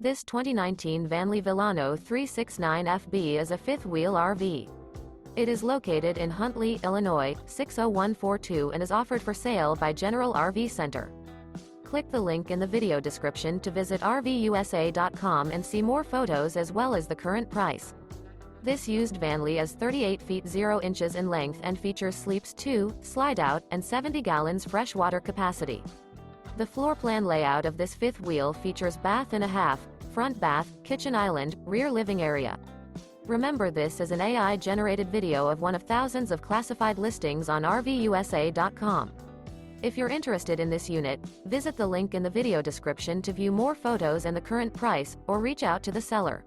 This 2019 Vanleigh Vilano 369FB is a fifth-wheel RV. It is located in Huntley, Illinois, 60142 and is offered for sale by General RV Center. Click the link in the video description to visit RVUSA.com and see more photos as well as the current price. This used Vanleigh is 38 feet 0 inches in length and features sleeps 2, slide-out, and 70 gallons freshwater capacity. The floor plan layout of this fifth wheel features bath and a half, front bath, kitchen island, rear living area. Remember, this is an AI-generated video of one of thousands of classified listings on RVUSA.com. If you're interested in this unit, visit the link in the video description to view more photos and the current price, or reach out to the seller.